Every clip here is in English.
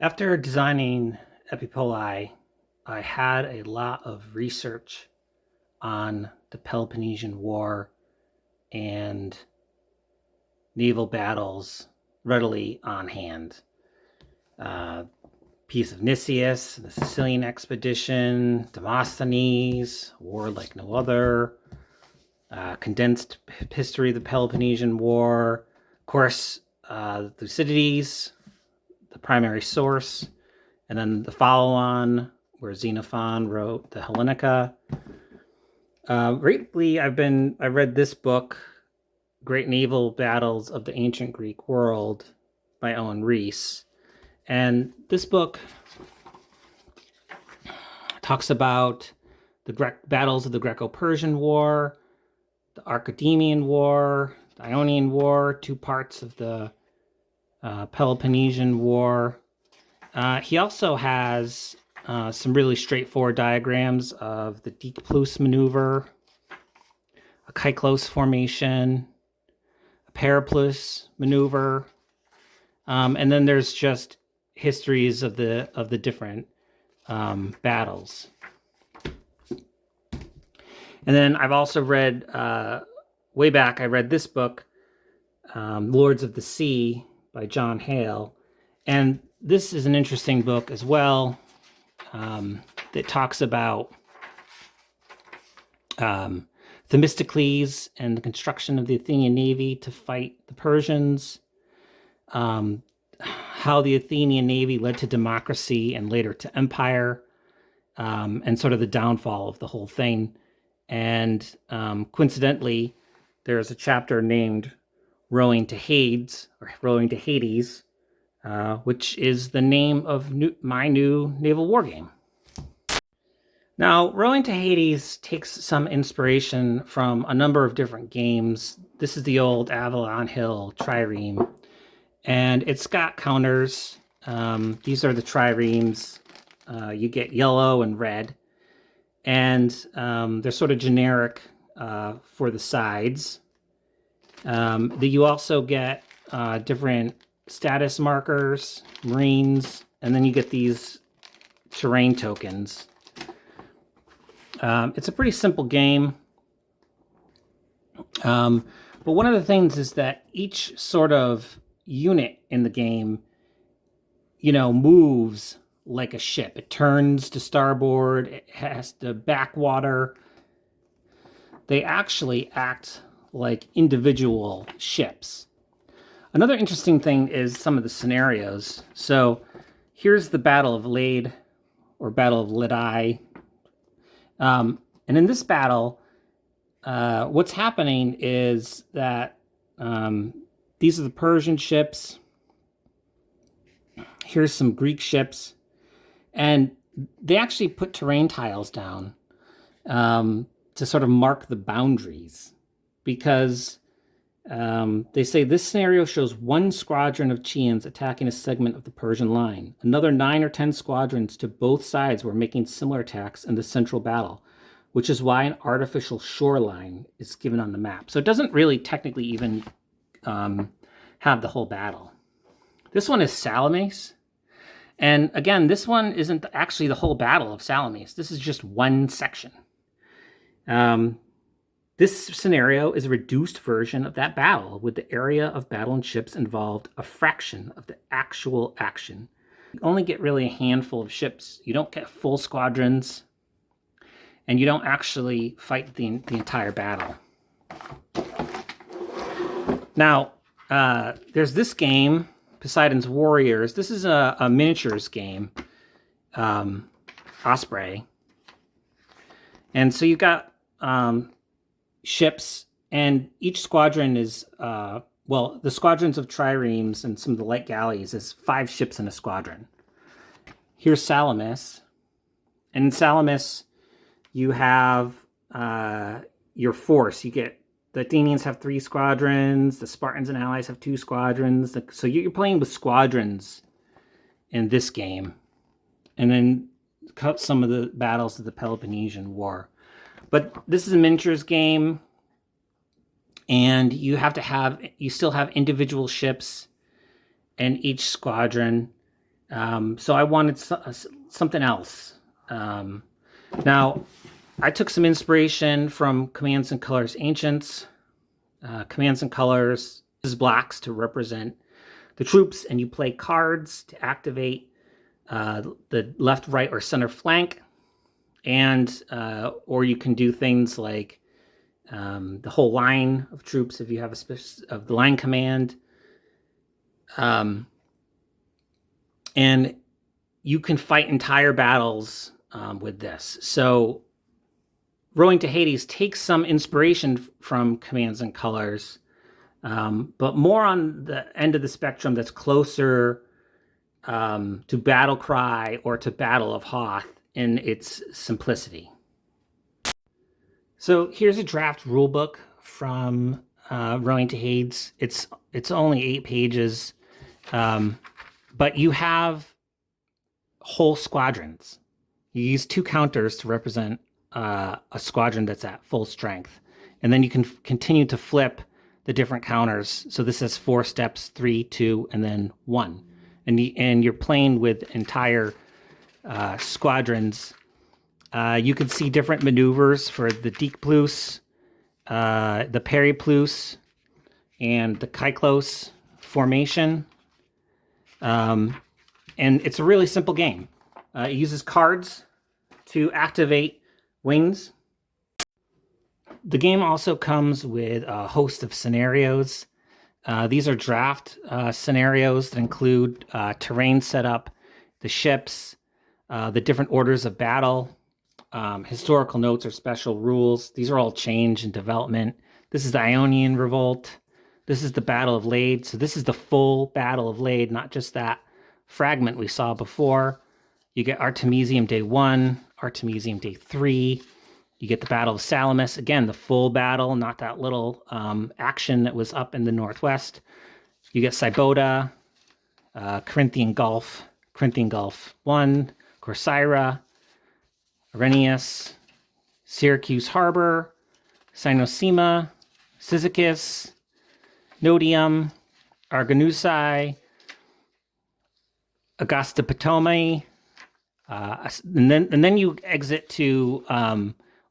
After designing Epipoli, I had a lot of research on the Peloponnesian War and naval battles readily on hand. Peace of Nicias, the Sicilian expedition, Demosthenes, war like no other, condensed history of the Peloponnesian War, of course, Thucydides, the primary source, and then the follow-on where Xenophon wrote the Hellenica. Lately, I read this book, Great Naval Battles of the Ancient Greek World by Owen Rees. And this book talks about the battles of the Greco-Persian War, the Archidemian War, the Ionian War, two parts of the Peloponnesian War. He also has some really straightforward diagrams of the Deekplus maneuver, a Kyklos formation, a Periplus maneuver, and then there's just histories of the different battles. And then I've also read, way back, I read this book, Lords of the Sea by John Hale. And this is an interesting book as well, that talks about Themistocles and the construction of the Athenian navy to fight the Persians, how the Athenian navy led to democracy and later to empire, and sort of the downfall of the whole thing. And coincidentally, there's a chapter named Rowing to Hades, which is the name of my new naval wargame. Now, Rowing to Hades takes some inspiration from a number of different games. This is the old Avalon Hill Trireme, and it's got counters. These are the triremes. You get yellow and red, and they're sort of generic for the sides. You also get different status markers, marines, and then you get these terrain tokens. It's a pretty simple game. But one of the things is that each sort of unit in the game, moves like a ship. It turns to starboard. It has to backwater. They actually act like individual ships. Another interesting thing is some of the scenarios. So here's the Battle of Lade, or Battle of Ladi. And in this battle, what's happening is that these are the Persian ships. Here's some Greek ships. And they actually put terrain tiles down to sort of mark the boundaries, because they say this scenario shows one squadron of Chians attacking a segment of the Persian line. Another 9 or 10 squadrons to both sides were making similar attacks in the central battle, which is why an artificial shoreline is given on the map. So it doesn't really technically even have the whole battle. This one is Salamis. And again, this one isn't actually the whole battle of Salamis. This is just one section. This scenario is a reduced version of that battle, with the area of battle and ships involved a fraction of the actual action. You only get really a handful of ships. You don't get full squadrons, and you don't actually fight the entire battle. Now, there's this game, Poseidon's Warriors. This is a miniatures game, Osprey. And so you've got ships, and each squadron is, the squadrons of triremes and some of the light galleys is 5 ships in a squadron. Here's Salamis. And in Salamis, you have your force. You get the Athenians have 3 squadrons. The Spartans and allies have 2 squadrons. So you're playing with squadrons in this game. And then cut some of the battles of the Peloponnesian War. But this is a miniatures game, and you still have individual ships in each squadron. So I wanted something else. Now, I took some inspiration from Commands and Colors Ancients. Commands and Colors is blocks to represent the troops, and you play cards to activate the left, right, or center flank. And or you can do things like the whole line of troops if you have of the line command. And you can fight entire battles with this. So Rowing to Hades takes some inspiration from Commands and Colors, but more on the end of the spectrum that's closer to Battle Cry or to Battle of Hoth in its simplicity. So here's a draft rulebook from Rowing to Hades. It's only 8 pages, but you have whole squadrons. You use 2 counters to represent a squadron that's at full strength, and then you can continue to flip the different counters. So this has 4 steps: 3, 2, and then 1. And you're playing with entire squadrons. You can see different maneuvers for the Diekplus, the Periplus, and the Kyklos formation. And it's a really simple game. It uses cards to activate wings. The game also comes with a host of scenarios. These are draft scenarios that include terrain setup, the ships, the different orders of battle, historical notes or special rules. These are all change and development. This is the Ionian Revolt. This is the Battle of Lade. So this is the full Battle of Lade, not just that fragment we saw before. You get Artemisium Day 1, Artemisium Day 3. You get the Battle of Salamis. Again, the full battle, not that little action that was up in the northwest. You get Sybota, Corinthian Gulf 1, Corcyra, Arrhenius, Syracuse Harbor, Cynossema, Cyzicus, Nodium, Argonausi, Augusta Ptolemy, and then you exit to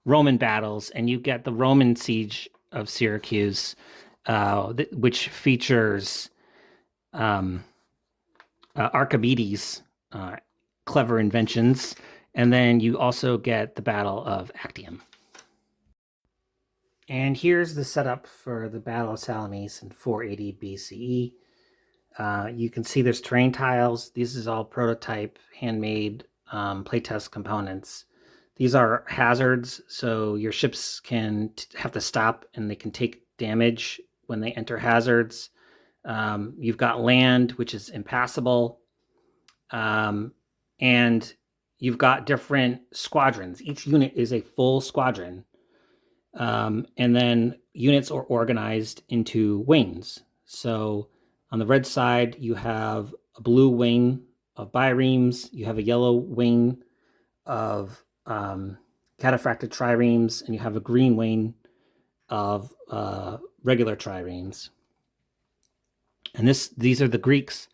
Roman battles, and you get the Roman siege of Syracuse, which features Archimedes' clever inventions, and then you also get the Battle of Actium. And here's the setup for the Battle of Salamis in 480 BCE. You can see there's terrain tiles. This is all prototype, handmade playtest components. These are hazards, so your ships can have to stop and they can take damage when they enter hazards. You've got land, which is impassable, and you've got different squadrons. Each unit is a full squadron, and then units are organized into wings. So on the red side, you have a blue wing of biremes, you have a yellow wing of cataphractic triremes, and you have a green wing of regular triremes. And these are the Greeks.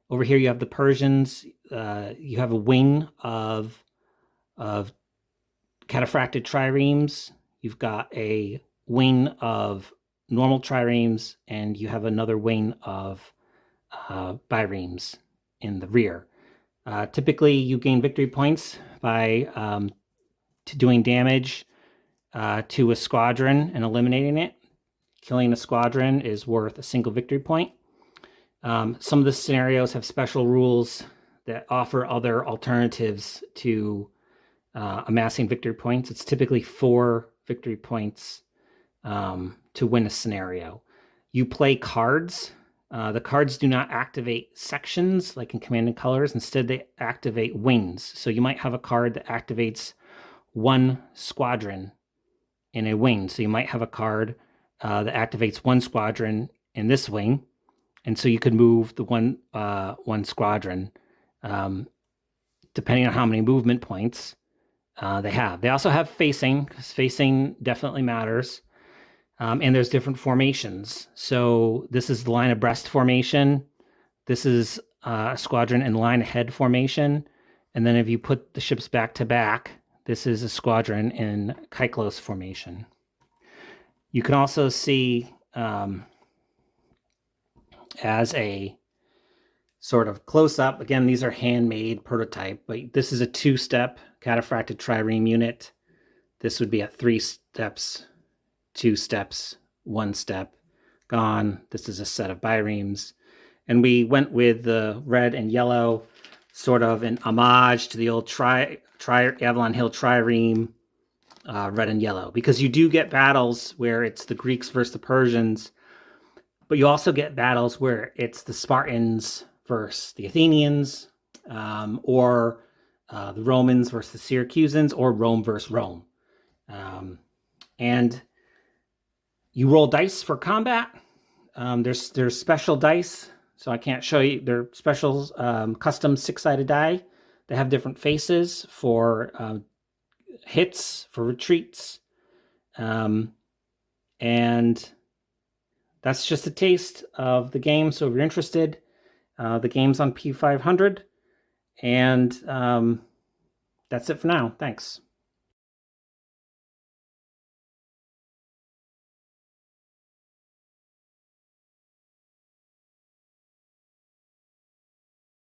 Over here you have the Persians. You have a wing of cataphractic triremes. You've got a wing of normal triremes, and you have another wing of biremes in the rear. Typically, you gain victory points by doing damage to a squadron and eliminating it. Killing a squadron is worth a single victory point. Some of the scenarios have special rules that offer other alternatives to amassing victory points. It's typically 4 victory points to win a scenario. You play cards. The cards do not activate sections like in Command and Colors. Instead, they activate wings. So you might have a card that activates 1 squadron in a wing. So you might have a card that activates 1 squadron in this wing. And so you could move the one squadron depending on how many movement points they have. They also have facing, because facing definitely matters. And there's different formations. So this is the line abreast formation. This is a squadron in line ahead formation. And then if you put the ships back to back, this is a squadron in Kyclos formation. You can also see as a sort of close-up, again, these are handmade prototype, but this is a 2-step cataphracted trireme unit. This would be at 3 steps, 2 steps, 1 step, gone. This is a set of biremes. And we went with the red and yellow, sort of an homage to the old Avalon Hill trireme, red and yellow, because you do get battles where it's the Greeks versus the Persians, but you also get battles where it's the Spartans versus the Athenians, or the Romans versus the Syracusans, or Rome versus Rome. And you roll dice for combat. There's special dice, so I can't show you. They're special custom 6-sided die. They have different faces for hits, for retreats, and that's just a taste of the game. So if you're interested, the game's on P500, and that's it for now. Thanks.